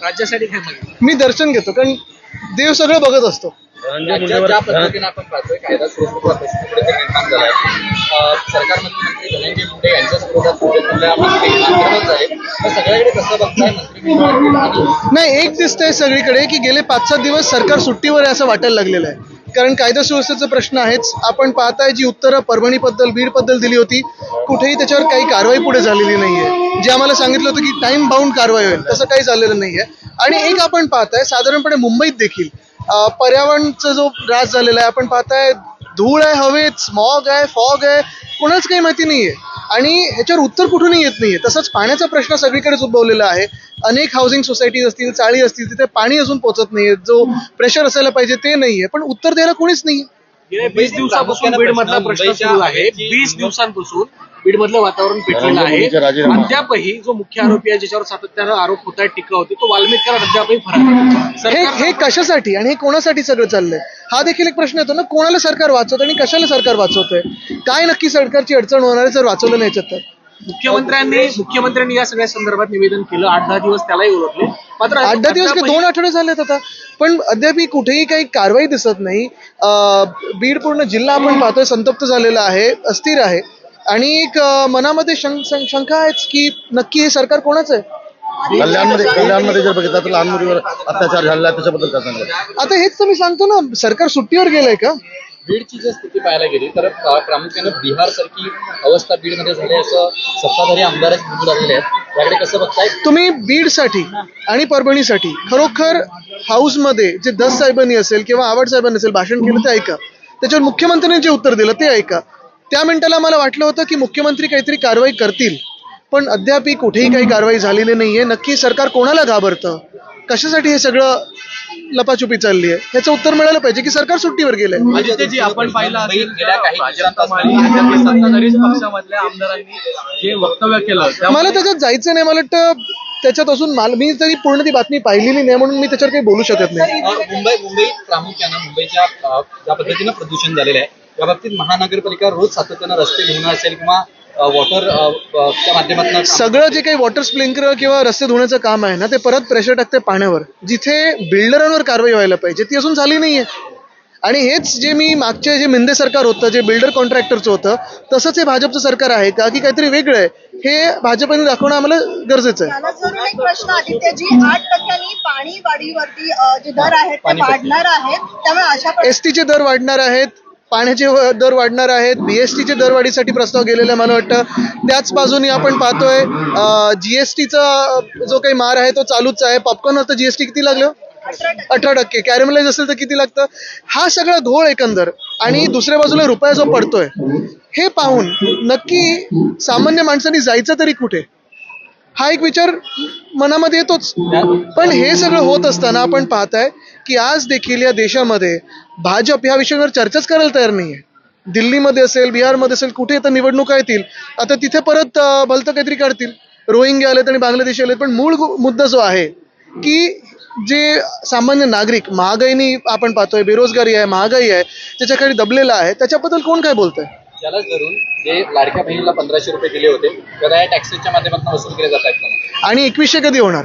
राज्यासाठी काय मागणी? मी दर्शन घेतो, कारण देव सगळं बघत असतो. ज्या पद्धतीने आपण पाहतोय कायदा सुव्यवस्थेचा प्रश्न कुठेतरी निर्माण झाला आहे. सरकारमधील मंत्री धनंजय मुंडे यांच्याच विरोधात मंत्री आंदोलन झाले, तर सगळ्याकडे कसं बघताय मंत्रिमंडळातील? नाही, एक दिसतंय सगळीकडे की गेले 5-7 दिवस सरकार सुट्टीवर आहे असं वाटायला लागलेलं आहे. कारण कायदा सुव्यवस्थेचा प्रश्न आहेच. आपण पाहताय जी उत्तरं परभणीबद्दल, बीडबद्दल दिली होती, कुठेही त्याच्यावर काही कारवाई पुढे झालेली नाहीये. जे आम्हाला सांगितलं होतं की टाइम बाउंड कारवाई होईल, तसं काही झालेलं नाहीये. आणि एक आपण पाहताय साधारणपणे मुंबईत देखील पर्यावरणचा जो ऱ्हास झालेला आहे, आपण पाहताय धूळ आहे हवेत, स्मॉग आहे, फॉग आहे, कोणाच काही माहिती नाहीये आणि ह्याच्यावर उत्तर कुठूनही येत नाहीये. तसंच पाण्याचा प्रश्न सगळीकडेच उद्भवलेला आहे. अनेक हाऊसिंग सोसायटीज असतील, चाळी असतील, तिथे पाणी अजून पोहोचत नाहीये, जो प्रेशर असायला पाहिजे ते नाहीये, पण उत्तर द्यायला कोणीच नाही. गेल्या 20 दिवसापासून बीडमधला प्रश्न सुरू आहे. 20 दिवसांपासून बीडमधलं वातावरण पेटलेलं आहे. अद्यापही जो मुख्य आरोपी आहे, ज्याच्यावर सातत्यानं आरोप होत आहेत, टीका होती, तो वाल्मिककर अद्यापही फरार आहे. हे कशासाठी आणि हे कोणासाठी सगळं चाललंय हा देखील एक प्रश्न येतो ना. कोणाला सरकार वाचवतं आणि कशाला सरकार वाचवतंय? काय नक्की सरकारची अडचण होणार आहे जर वाचवलं नाही याच्यात? मुख्यमंत्र्यांनी या सगळ्या संदर्भात निवेदन केलं. 8-10 दिवस त्यालाही ओळखले, मात्र 8-10 दिवस का 2 आठवडे झालेत आता, पण अद्याप कुठेही काही कारवाई दिसत नाही. बीड पूर्ण जिल्हा आपण पाहतोय संतप्त झालेला आहे, अस्थिर आहे आणि एक मनामध्ये शंका आहेच की नक्की हे सरकार कोणाचं आहे. कल्याणमध्ये जर बघितलं तर लहान मुलीवर अत्याचार झालेला आहे, त्याच्याबद्दल काय सांगाल? आता हेच तर मी सांगतो ना, सरकार सुट्टीवर गेलंय का? बीडची जर स्थिती पाहायला गेली तर प्रामुख्याने बिहार सारखी अवस्था बीडमध्ये झाली असं सत्ताधारी आमदारच निवडून आलेले आहेत. याकडे कसं बघताय तुम्ही? बीडसाठी आणि परभणीसाठी खरोखर हाऊसमध्ये जे दस साहेबांनी असेल किंवा आवड साहेबांनी असेल भाषण केलं ते ऐका. त्याच्यावर मुख्यमंत्र्यांनी जे उत्तर दिलं ते ऐका. त्या मिनिटाला मला वाटलं होतं की मुख्यमंत्री काहीतरी कारवाई करतील, पण अद्याप कुठेही काही कारवाई झालेली नाहीये. नक्की सरकार कोणाला घाबरतं, कशासाठी हे सगळं लपाछुपी चालली आहे, ह्याचं उत्तर मिळालं पाहिजे की सरकार सुट्टीवर गेलंय. आदित्यजी, आपण पाहिलं असेल गेल्या काही सत्ताधारी पक्षामधल्या आमदारांनी जे वक्तव्य केलं, मला त्याच्यात जायचं नाही. मला वाटतं त्याच्यात असून मी तरी पूर्ण ती बातमी पाहिलेली नाही म्हणून मी त्याच्यावर काही बोलू शकत नाही. मुंबई प्रामुख्यानं मुंबईच्या ज्या पद्धतीनं प्रदूषण झालेलं आहे, या बाबतीत महानगरपालिका रोज सातत्यानं रस्ते धुणं असेल किंवा वॉटरच्या माध्यमातून सगळं जे काही वॉटर स्प्रिंकलर किंवा रस्ते धुण्याचं काम आहे ना, ते परत प्रेशर टाकते पाण्यावर. जिथे बिल्डरांवर कारवाई व्हायला पाहिजे ती अजून झाली नाहीये. आणि हेच जे मी मागचे जे मिंदे सरकार होतं, जे बिल्डर कॉन्ट्रॅक्टरचं होतं, तसंच हे भाजपचं सरकार आहे का की काहीतरी वेगळं आहे, हे भाजपने दाखवणं आम्हाला गरजेचं आहे. एक प्रश्न आदित्यजी, 8% पाणी वाढीवरती जे दर आहेत ते वाढणार आहेत, त्यामुळे अशा एसटीचे दर वाढणार आहेत, पाण्याचे दर वाढणार आहेत, बीएसटीचे दरवाढीसाठी प्रस्ताव गेलेला मला वाटतं. त्याच बाजूने आपण पाहतोय जीएसटीचा जो काही मार आहे तो चालूच आहे. पॉपकॉर्नवर तर जीएसटी किती लागलं? 18%. कॅरमलाइज असेल तर किती लागतं? हा सगळा घोळ एकंदर आणि दुसऱ्या बाजूला रुपया जो पडतोय, हे पाहून नक्की सामान्य माणसांनी जायचं तरी कुठे, हा एक विचार मनामध्ये येतोच. पण हे सगळं होत असताना आपण पाहताय की आज देखील या देशामध्ये भाजप ह्या विषयावर चर्चाच करायला तयार नाहीये. दिल्लीमध्ये असेल, बिहारमध्ये असेल, कुठे तर निवडणुका येतील, आता तिथे परत भलतं काहीतरी काढतील. रोहिंग्या आलेत आणि बांगलादेशी आलेत, पण मूळ मुद्दा जो आहे की जे सामान्य नागरिक, महागाईनी आपण पाहतोय, बेरोजगारी आहे, महागाई आहे, त्याच्याकडे दबलेला आहे, त्याच्याबद्दल कोण काय बोलतंय? त्यालाच धरून जे लाडक्या बहिणीला 1500 रुपये दिले होते, तर या टॅक्सेसच्या माध्यमातून वसूल केले जात आहेत. आणि 2100 कधी होणार?